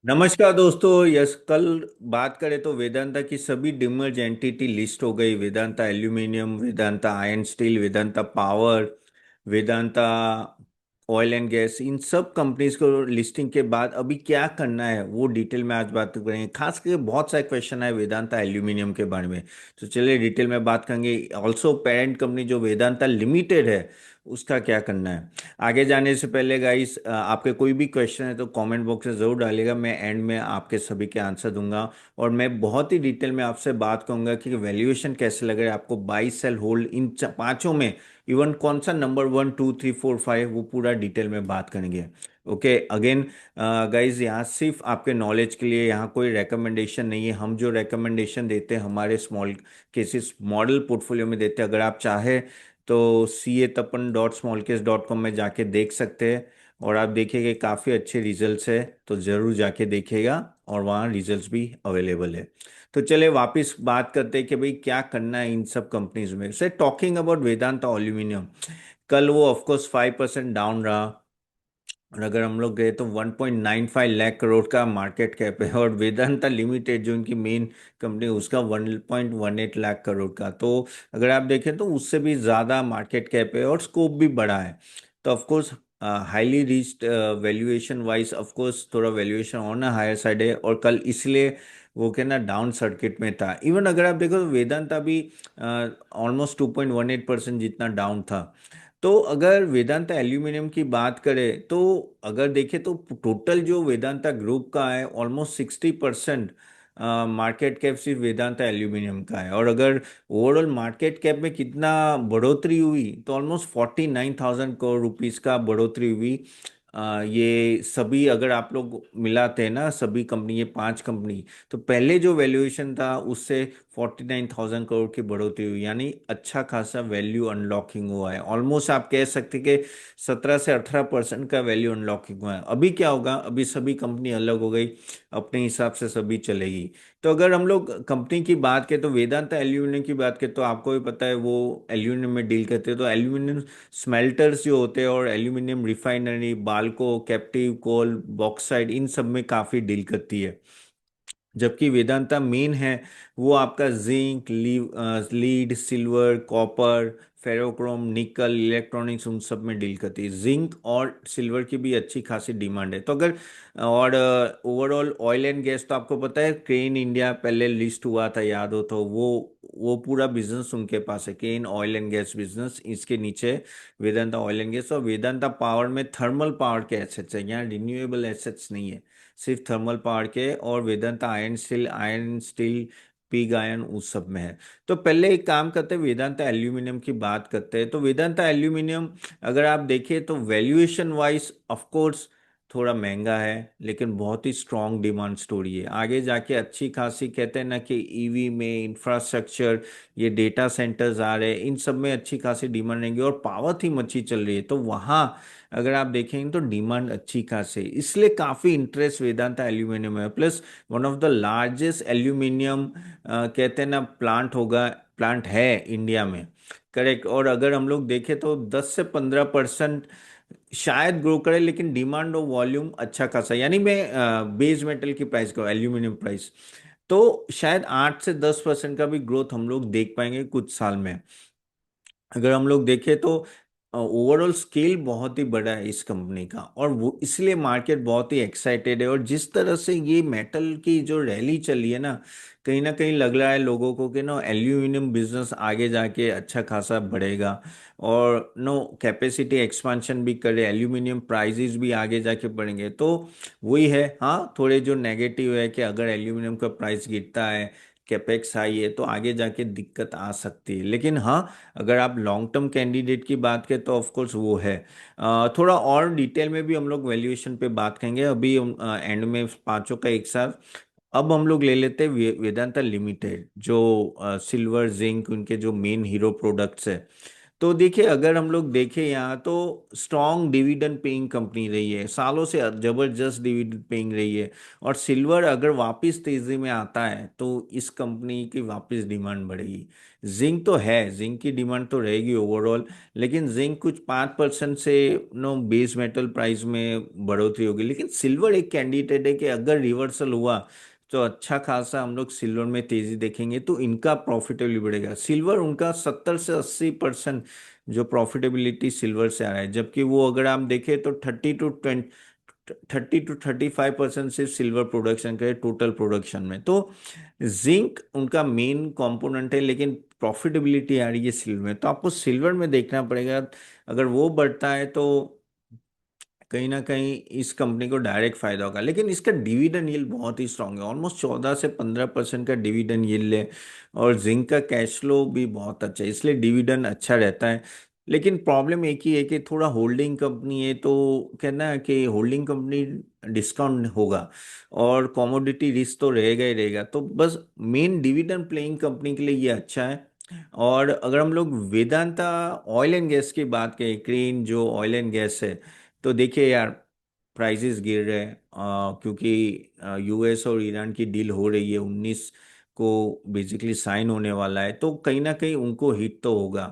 नमस्कार दोस्तों। यस, कल बात करें तो वेदांता की सभी डिमर्ज एंटिटी लिस्ट हो गई। Vedanta aluminium, Vedanta iron steel, Vedanta power, Vedanta oil and gas, इन सब कंपनीज को लिस्टिंग के बाद अभी क्या करना है वो डिटेल में आज बात करेंगे। खास करके बहुत सारे क्वेश्चन है वेदांता एल्यूमिनियम के बारे में, तो चलिए डिटेल में बात करेंगे। ऑल्सो पेरेंट कंपनी जो वेदांता लिमिटेड है उसका क्या करना है। आगे जाने से पहले गाइस, आपके कोई भी क्वेश्चन है तो कमेंट बॉक्स में ज़रूर डालिएगा। मैं एंड में आपके सभी के आंसर दूंगा और मैं बहुत ही डिटेल में आपसे बात करूंगा कि वैल्यूएशन कैसे लग रहा है आपको, बाई सेल होल्ड इन पांचों में, इवन कौन सा नंबर 1 2 3 4 5, वो पूरा डिटेल में बात करेंगे। ओके अगेन गाइज, यहाँ सिर्फ आपके नॉलेज के लिए, यहाँ कोई रेकमेंडेशन नहीं है। हम जो रेकमेंडेशन देते हैं हमारे स्मॉल केसेस मॉडल पोर्टफोलियो में देते हैं। अगर आप चाहे तो CA-tapan.smallcase.com में जाके देख सकते हैं और आप देखिए कि काफ़ी अच्छे रिजल्ट्स है, तो ज़रूर जाके देखिएगा और वहाँ रिजल्ट्स भी अवेलेबल है। तो चले वापस बात करते हैं कि भाई क्या करना है इन सब कंपनीज में से। टॉकिंग अबाउट वेदांता एल्यूमिनियम, कल वो ऑफकोर्स 5% डाउन रहा। और अगर हम लोग गए तो 1.95 लाख करोड़ का मार्केट कैप है, और वेदांता लिमिटेड जो इनकी मेन कंपनी है उसका 1.18 लाख करोड़ का। तो अगर आप देखें तो उससे भी ज़्यादा मार्केट कैप है और स्कोप भी बड़ा है। तो of course highly reached valuation wise, of course थोड़ा वैल्यूएशन ऑन हायर साइड है, और कल इसलिए वो क्या ना डाउन सर्किट में था। इवन अगर आप देखो तो वेदांता भी ऑलमोस्ट 2.18% जितना डाउन था। तो अगर वेदांता एल्यूमिनियम की बात करें तो अगर देखें तो टोटल जो वेदांता ग्रुप का है ऑलमोस्ट 60% मार्केट कैप सिर्फ वेदांता एल्यूमिनियम का है। और अगर ओवरऑल मार्केट कैप में कितना बढ़ोतरी हुई तो ऑलमोस्ट 49,000 करोड़ रुपीस का बढ़ोतरी हुई। ये सभी अगर आप लोग मिलाते हैं ना, सभी कंपनी, ये पांच कंपनी, तो पहले जो वैल्यूएशन था उससे 49,000 करोड़ की बढ़ोतरी हुई, यानी अच्छा खासा वैल्यू अनलॉकिंग हुआ है। ऑलमोस्ट आप कह सकते हैं कि 17 से 18% का वैल्यू अनलॉकिंग हुआ है। अभी क्या होगा, अभी सभी कंपनी अलग हो गई, अपने हिसाब से सभी चलेगी। तो अगर हम लोग कंपनी की बात करें तो वेदांता एल्यूमिनियम की बात करें तो आपको भी पता है वो एल्यूमिनियम में डील करते हैं। तो एल्यूमिनियम स्मेल्टर्स जो होते हैं और एल्यूमिनियम रिफाइनरी, बाल्को, कैप्टिव कोल, बॉक्साइट, इन सब में काफ़ी डील करती है। जबकि वेदांता मेन है वो आपका zinc, lead, silver, copper, ferrochrome, निकल, इलेक्ट्रॉनिक्स, उन सब में डील करती है। जिंक और सिल्वर की भी अच्छी खासी डिमांड है। तो अगर और ओवरऑल ऑयल एंड गैस तो आपको पता है क्रेन इंडिया पहले लिस्ट हुआ था, याद हो तो वो पूरा बिजनेस उनके पास है, crane oil and gas business. इसके नीचे वेदांता ऑयल एंड गैस, और वेदांता पावर में थर्मल पावर के एसेट्स है, यहाँ रिन्यूएबल एसेट्स नहीं है, सिर्फ थर्मल पावर के। और Vedanta iron steel pig iron उस सब में है। तो पहले एक काम करते हैं, वेदांता एल्यूमिनियम की बात करते हैं। तो वेदांता एल्यूमिनियम अगर आप देखें तो वैल्यूएशन वाइज ऑफ कोर्स थोड़ा महंगा है, लेकिन बहुत ही स्ट्रांग डिमांड स्टोरी है। आगे जाके अच्छी खासी, कहते हैं ना कि ईवी में इंफ्रास्ट्रक्चर, ये डेटा सेंटर्स आ रहे हैं, इन सब में अच्छी खासी डिमांड रहेंगी, और पावर थीम अच्छी चल रही है। तो वहाँ अगर आप देखेंगे तो डिमांड अच्छी खासी है, इसलिए काफ़ी इंटरेस्ट वेदांता एल्यूमिनियम है। Plus one of the largest aluminium कहते हैं ना प्लांट है इंडिया में, करेक्ट। और अगर हम लोग देखें तो 10 से 15% शायद ग्रो करे, लेकिन डिमांड और वॉल्यूम अच्छा खासा, यानी मैं बेस मेटल की प्राइस को, एल्यूमिनियम प्राइस, तो शायद 8 से 10% का भी ग्रोथ हम लोग देख पाएंगे कुछ साल में। अगर हम लोग देखें तो ओवरऑल स्केल बहुत ही बड़ा है इस कंपनी का, और वो इसलिए मार्केट बहुत ही एक्साइटेड है। और जिस तरह से ये मेटल की जो रैली चली है ना कहीं लग रहा है लोगों को कि नो एल्यूमिनियम बिजनेस आगे जाके अच्छा खासा बढ़ेगा, और नो कैपेसिटी एक्सपांशन भी करे, एल्यूमिनियम प्राइजेस भी आगे जाके बढ़ेंगे। तो वही है, हाँ थोड़े जो नेगेटिव है कि अगर एल्यूमिनियम का प्राइस गिरता है, कैपेक्स हाई है, तो आगे जाके दिक्कत आ सकती है। लेकिन हाँ, अगर आप लॉन्ग टर्म कैंडिडेट की बात करें तो ऑफ कोर्स वो है। थोड़ा और डिटेल में भी हम लोग वैल्यूएशन पे बात करेंगे, अभी एंड में पांचों का एक साथ। अब हम लोग ले लेते हैं वेदांता लिमिटेड, जो सिल्वर जिंक उनके जो मेन हीरो प्रोडक्ट्स है। तो देखिए, अगर हम लोग देखें यहाँ तो स्ट्रॉन्ग डिविडेंड पेइंग कंपनी रही है, सालों से जबरदस्त डिविडेंड पेइंग रही है। और सिल्वर अगर वापस तेजी में आता है तो इस कंपनी की वापस डिमांड बढ़ेगी। जिंक तो है, जिंक की डिमांड तो रहेगी ओवरऑल, लेकिन जिंक कुछ 5% से नो बेस मेटल प्राइस में बढ़ोतरी होगी। लेकिन सिल्वर एक कैंडिडेट है कि अगर रिवर्सल हुआ तो अच्छा खासा हम लोग सिल्वर में तेजी देखेंगे, तो इनका प्रॉफिटेबली बढ़ेगा। सिल्वर उनका 70 से 80% जो प्रॉफिटेबिलिटी सिल्वर से आ रहा है, जबकि वो अगर आप देखें तो 30 to 35% सिर्फ सिल्वर प्रोडक्शन करे टोटल प्रोडक्शन में। तो जिंक उनका मेन कंपोनेंट है, लेकिन प्रॉफिटेबिलिटी आ रही है सिल्वर में, तो आपको सिल्वर में देखना पड़ेगा। अगर वो बढ़ता है तो कहीं ना कहीं इस कंपनी को डायरेक्ट फायदा होगा। लेकिन इसका डिविडेंड यील्ड बहुत ही स्ट्रांग है, ऑलमोस्ट 14 से 15% का डिविडेंड यील्ड है। और जिंक का कैश फ्लो भी बहुत अच्छा है, इसलिए डिविडेंड अच्छा रहता है। लेकिन प्रॉब्लम एक ही है कि थोड़ा होल्डिंग कंपनी है, तो कहना है कि होल्डिंग कंपनी डिस्काउंट होगा और कमोडिटी रिस्क तो रहेगा ही रहेगा। तो बस मेन डिविडेंड प्लेइंग कंपनी के लिए ये अच्छा है। और अगर हम लोग वेदांता ऑयल एंड गैस की बात करें, क्रेन जो ऑयल एंड गैस है, तो देखिए यार, प्राइसेस गिर रहे हैं क्योंकि यूएस और ईरान की डील हो रही है, 19 को बेसिकली साइन होने वाला है, तो कहीं ना कहीं उनको हिट तो होगा।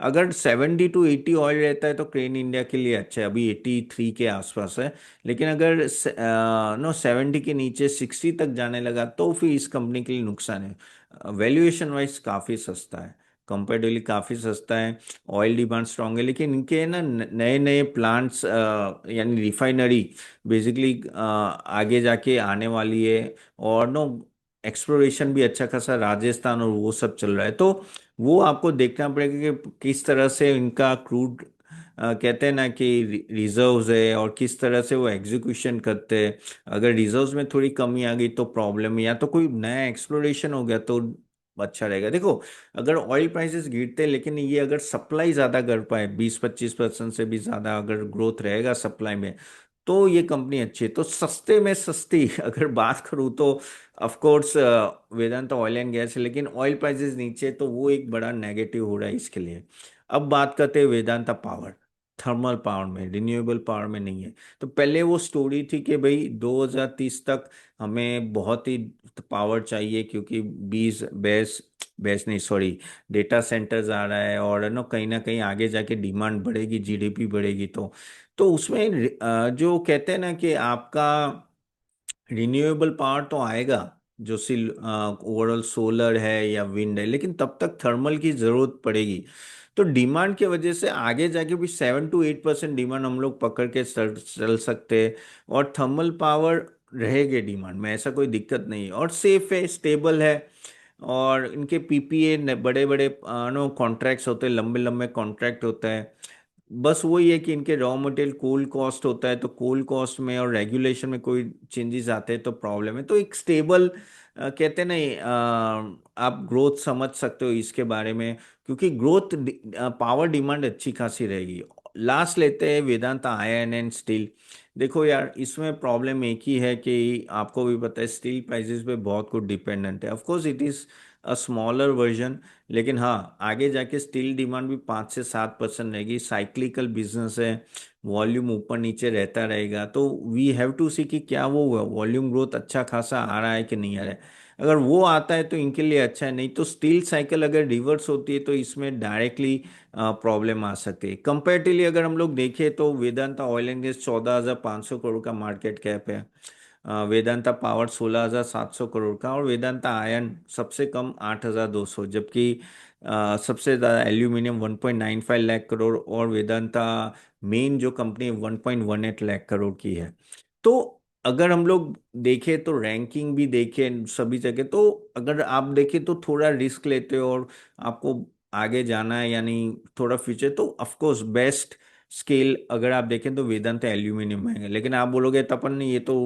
अगर 70 to 80 ऑयल रहता है तो क्रेन इंडिया के लिए अच्छा है, अभी 83 के आसपास है। लेकिन अगर 70 के नीचे 60 तक जाने लगा तो फिर इस कंपनी के लिए नुकसान है। वैल्यूएशन वाइज काफ़ी सस्ता है, कंपेरेटिवली काफ़ी सस्ता है। ऑयल डिमांड स्ट्रांग है, लेकिन इनके ना नए नए प्लांट्स यानी रिफाइनरी बेसिकली आगे जाके आने वाली है। और नो एक्सप्लोरेशन भी अच्छा खासा राजस्थान और वो सब चल रहा है, तो वो आपको देखना पड़ेगा कि किस तरह से इनका क्रूड कहते हैं ना कि रिजर्व्स है, और किस तरह से वो एग्जीक्यूशन करते हैं। अगर रिजर्व्स में थोड़ी कमी आ गई तो प्रॉब्लम है, या तो कोई नया एक्सप्लोरेशन हो गया तो अच्छा रहेगा। देखो, अगर ऑयल प्राइसेस गिरते हैं लेकिन ये अगर सप्लाई ज्यादा कर पाए, 20-25% से भी ज्यादा अगर ग्रोथ रहेगा सप्लाई में, तो ये कंपनी अच्छी है। तो सस्ते में सस्ती अगर बात करूँ तो of course Vedanta oil and gas है, लेकिन ऑयल प्राइसेस नीचे तो वो एक बड़ा नेगेटिव हो रहा है इसके लिए। अब बात करते हैं वेदांता पावर, थर्मल पावर में, रिन्यूएबल पावर में नहीं है। तो पहले वो स्टोरी थी कि भाई 2030 तक हमें बहुत ही पावर चाहिए, क्योंकि बीस बेस बेस नहीं सॉरी डेटा सेंटर्स आ रहा है, और कहीं ना कहीं आगे जाके डिमांड बढ़ेगी, जीडीपी बढ़ेगी। तो उसमें जो कहते हैं ना कि आपका रिन्यूएबल पावर तो आएगा, जो सिल ओवरऑल सोलर है या विंड है, लेकिन तब तक थर्मल की जरूरत पड़ेगी। तो डिमांड की वजह से आगे जाके भी 7 to 8% डिमांड हम लोग पकड़ के चल सकते हैं। और थर्मल पावर रहेगी डिमांड में, ऐसा कोई दिक्कत नहीं है, और सेफ है, स्टेबल है। और इनके पीपीए बड़े बड़े नो कॉन्ट्रैक्ट्स होते हैं, लंबे लंबे कॉन्ट्रैक्ट होता है। बस वही है कि इनके रॉ मटेरियल कोल कॉस्ट होता है, तो कोल कॉस्ट में और रेगुलेशन में कोई चेंजेस आते हैं तो प्रॉब्लम है। तो एक स्टेबल कहते हैं ना आप ग्रोथ समझ सकते हो इसके बारे में, क्योंकि ग्रोथ पावर डिमांड अच्छी खासी रहेगी। लास्ट लेते हैं वेदांता आयरन एंड स्टील। देखो यार, इसमें प्रॉब्लम एक ही है कि आपको भी पता है स्टील प्राइसेस पे बहुत कुछ डिपेंडेंट है। Of course it is a smaller version, लेकिन हाँ, आगे जाके स्टील डिमांड भी 5 से 7% रहेगी, साइक्लिकल बिजनेस है, वॉल्यूम ऊपर नीचे रहता रहेगा। तो वी हैव टू सी कि क्या वो वॉल्यूम ग्रोथ अच्छा खासा आ रहा है कि नहीं आ रहा है। अगर वो आता है तो इनके लिए अच्छा है, नहीं तो स्टील साइकिल अगर रिवर्स होती है तो इसमें डायरेक्टली प्रॉब्लम आ सकती है। कंपेरेटिवली अगर हम लोग देखें तो Vedanta oil and gas 14,500 crore का मार्केट कैप है, वेदांता पावर 16,700 करोड़ का, और वेदांता आयन सबसे कम 8,200, जबकि सबसे ज़्यादा एल्यूमिनियम 1.95 लाख करोड़, और वेदांता मेन जो कंपनी 1.18 लाख करोड़ की है। तो अगर हम लोग देखें तो रैंकिंग भी देखें सभी जगह, तो अगर आप देखें तो थोड़ा रिस्क लेते हो और आपको आगे जाना है, यानी थोड़ा फ्यूचर, तो ऑफ कोर्स बेस्ट स्केल अगर आप देखें तो वेदांत एल्यूमिनियम है। लेकिन आप बोलोगे तपन नहीं, ये तो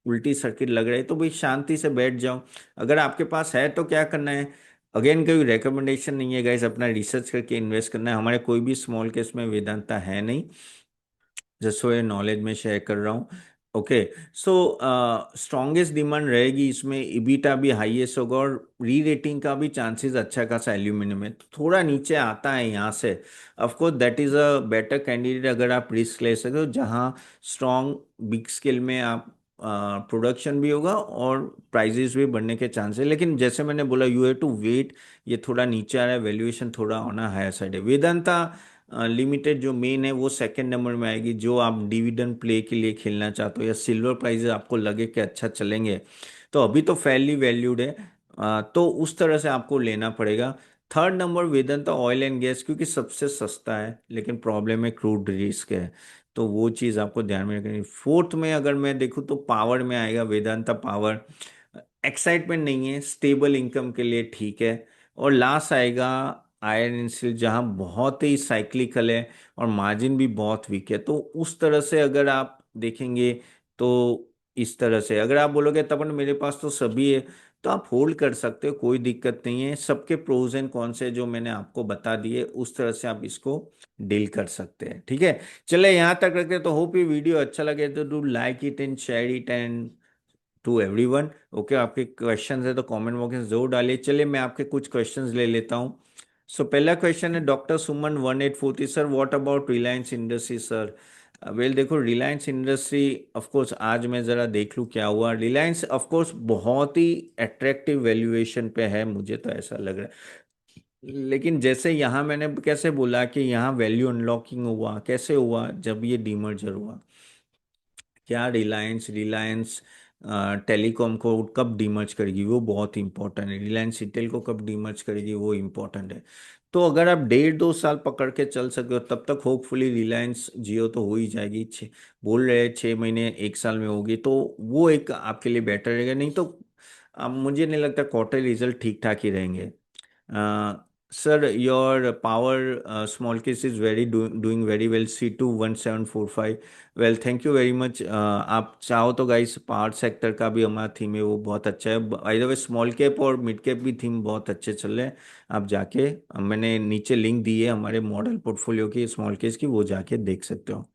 उल्टी सर्किट लग रहा है, तो भाई शांति से बैठ जाओ। अगर आपके पास है तो क्या करना है, अगेन कोई रेकमेंडेशन नहीं है गाइस, अपना रिसर्च करके इन्वेस्ट करना है। हमारे कोई भी स्मॉल केस में वेदांता है नहीं, जस्ट सो ये नॉलेज में शेयर कर रहा हूँ। ओके। सो स्ट्रॉन्गेस्ट डिमांड रहेगी इसमें, इबिटा भी हाईएस्ट होगा और री रेटिंग का भी चांसेस अच्छा खासा एल्यूमिनियम में। तो थोड़ा नीचे आता है यहाँ से, of course that is a better candidate अगर आप रिस्क ले सकते हो, जहाँ स्ट्रॉन्ग बिग स्केल में आप प्रोडक्शन भी होगा और प्राइजेस भी बढ़ने के चांस है। लेकिन जैसे मैंने बोला, यू हैव टू वेट, ये थोड़ा नीचे आ रहा है, वैल्यूएशन थोड़ा होना हायर साइड है। वेदांता लिमिटेड जो मेन है वो सेकंड नंबर में आएगी, जो आप डिविडेंड प्ले के लिए खेलना चाहते हो या सिल्वर प्राइजेस आपको लगे कि अच्छा चलेंगे, तो अभी तो फेयरली वैल्यूड है, तो उस तरह से आपको लेना पड़ेगा। Third number Vedanta oil and gas, क्योंकि सबसे सस्ता है, लेकिन प्रॉब्लम है क्रूड रिस्क है, तो वो चीज़ आपको ध्यान में रखनी। फोर्थ में अगर मैं देखूँ तो पावर में आएगा वेदांता पावर। एक्साइटमेंट नहीं है, स्टेबल इनकम के लिए ठीक है। और लास्ट आएगा आयरन एंड स्टील, जहाँ बहुत ही साइक्लिकल है और मार्जिन भी बहुत वीक है। तो उस तरह से अगर आप देखेंगे तो इस तरह से अगर आप बोलोगे तपन मेरे पास तो सभी है, तो आप होल्ड कर सकते हो, कोई दिक्कत नहीं है। सबके प्रोज एंड कौन से जो मैंने आपको बता दिए उस तरह से आप इसको डील कर सकते हैं, ठीक है। चले यहाँ तक रखते हैं, तो होप ये वीडियो अच्छा लगे तो do like it and share it and to everyone. Okay, आपके क्वेश्चंस है तो कमेंट बॉक्स में जरूर डालिए। चलिए मैं आपके कुछ क्वेश्चंस ले लेता हूँ। सो पहला क्वेश्चन है doctor Suman 1843, sir what about Reliance industry sir. Well देखो, रिलायंस इंडस्ट्री ऑफ कोर्स आज मैं ज़रा देख लूँ क्या हुआ। रिलायंस ऑफ कोर्स बहुत ही अट्रैक्टिव वैल्यूएशन पे है, मुझे तो ऐसा लग रहा है। लेकिन जैसे यहाँ मैंने कैसे बोला कि यहाँ वैल्यू अनलॉकिंग हुआ, कैसे हुआ, जब ये डीमर्जर हुआ। क्या रिलायंस रिलायंस टेलीकॉम को कब डीमर्ज करेगी वो बहुत इंपॉर्टेंट है, रिलायंस रिटेल को कब डीमर्ज करेगी वो इंपॉर्टेंट है। तो अगर आप 1.5 2 साल पकड़ के चल सकते हो तब तक होपफुली रिलायंस जियो तो हो ही जाएगी। बोल रहे हैं 6 महीने 1 साल में होगी, तो वो एक आपके लिए बेटर रहेगा। नहीं तो अब मुझे नहीं लगता क्वार्टर रिजल्ट ठीक ठाक ही रहेंगे। Sir your power small case is very doing very well, C2 1745। Well thank you very much. आप चाहो तो गाइस पावर सेक्टर का भी हमारा थीम है वो बहुत अच्छा है। By the way small cap और मिड कैप भी थीम बहुत अच्छे चल रहे हैं। आप जाके मैंने नीचे लिंक दी है हमारे मॉडल पोर्टफोलियो की स्मॉल केस की, वो जाके देख सकते हो।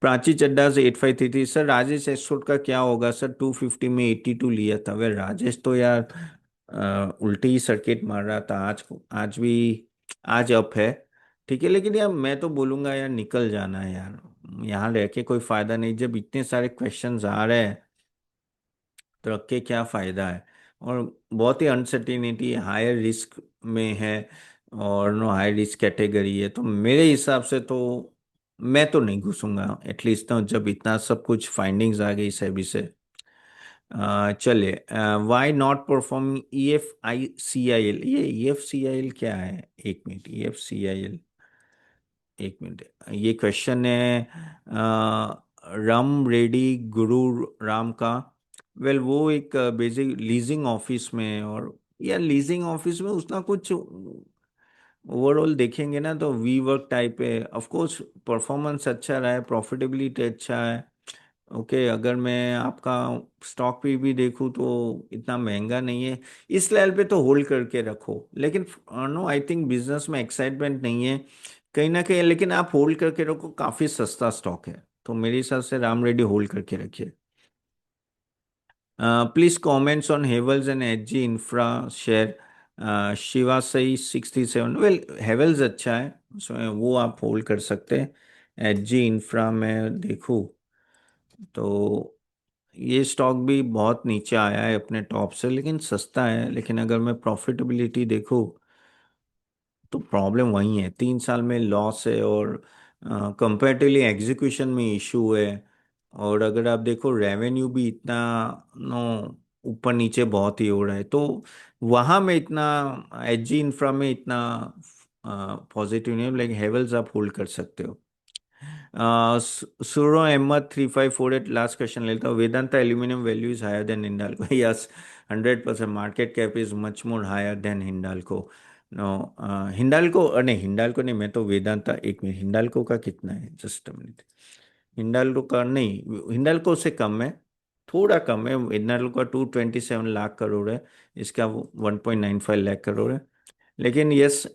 प्राची चड्डा से 8533, सर राजेश एक्सपोर्ट का क्या होगा सर, 250 में 82 लिया था। वे राजेश तो यार उल्टी ही सर्किट मार रहा था आज भी। आज अप है, ठीक है, लेकिन यार मैं तो बोलूंगा यार निकल जाना है यार, यहाँ रह के कोई फायदा नहीं। जब इतने सारे क्वेश्चंस आ रहे हैं तो रख के क्या फायदा है। और बहुत ही अनसर्टिनिटी हायर रिस्क में है, और नो हाई रिस्क कैटेगरी है, तो मेरे हिसाब से तो मैं तो नहीं घुसूंगा एटलीस्ट, तो जब इतना सब कुछ फाइंडिंग्स आ गई सेबी से। चलिए, वाई नॉट परफॉर्म EFICIL, ये EFCIL क्या है, एक मिनट, EFCIL, एक मिनट, ये क्वेश्चन है राम रेड्डी गुरु राम का। वेल वो एक बेसिक लीजिंग ऑफिस में है, और या लीजिंग ऑफिस में उसका कुछ ओवरऑल देखेंगे ना तो वी वर्क टाइप है। ऑफ कोर्स परफॉर्मेंस अच्छा रहा है, प्रॉफिटेबिलिटी अच्छा है। ओके, अगर मैं आपका स्टॉक भी देखूँ तो इतना महंगा नहीं है, इस लेवल पे तो होल्ड करके रखो। लेकिन नो आई थिंक बिजनेस में एक्साइटमेंट नहीं है कहीं ना कहीं, लेकिन आप होल्ड करके रखो, काफ़ी सस्ता स्टॉक है, तो मेरे हिसाब से राम रेड्डी होल्ड करके रखिए। Please comments on Havells and Hg infra share. Shiva सही 67, वेल हेवल्स अच्छा है, उसमें वो आप होल्ड कर सकते हैं। एचजी इंफ्रा में देखूँ तो ये स्टॉक भी बहुत नीचे आया है अपने टॉप से, लेकिन सस्ता है। लेकिन अगर मैं प्रॉफिटेबिलिटी देखूँ तो प्रॉब्लम वही है, 3 साल में लॉस है, और कंपेरेटिवली एग्जीक्यूशन में इशू है। और अगर आप देखो रेवेन्यू भी इतना नो ऊपर नीचे बहुत ही हो रहा है, तो वहाँ में इतना एजी इंफ्रा में इतना पॉजिटिव नहीं है, लेकिन हेवल्स आप होल्ड कर सकते हो। सुरो अहमद 3548, लास्ट क्वेश्चन लेता हूँ। Vedanta aluminium value is higher than Hindalco, yes 100%, market cap is much more higher than Hindalco. No, Hindalco नहीं, हिंडाल्को नहीं, मैं तो वेदांता, एक मिनट, हिंडाल्को का कितना है, जस्ट अ मिनट। हिंडाल्को का नहीं, हिंडाल्को से कम है, थोड़ा कम है। हिंडाल्को का 227 लाख करोड़ है, इसका 1.95 लाख करोड़ है। लेकिन यस,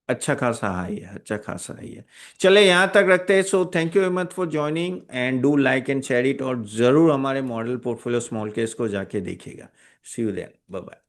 अच्छा खासा हाई है, अच्छा खासा हाई है। चले यहाँ तक रखते हैं। So thank you very much for joining and do like and share it, और जरूर हमारे मॉडल पोर्टफोलियो स्मॉल केस को जाके देखिएगा। सी यू देन, बाय बाय।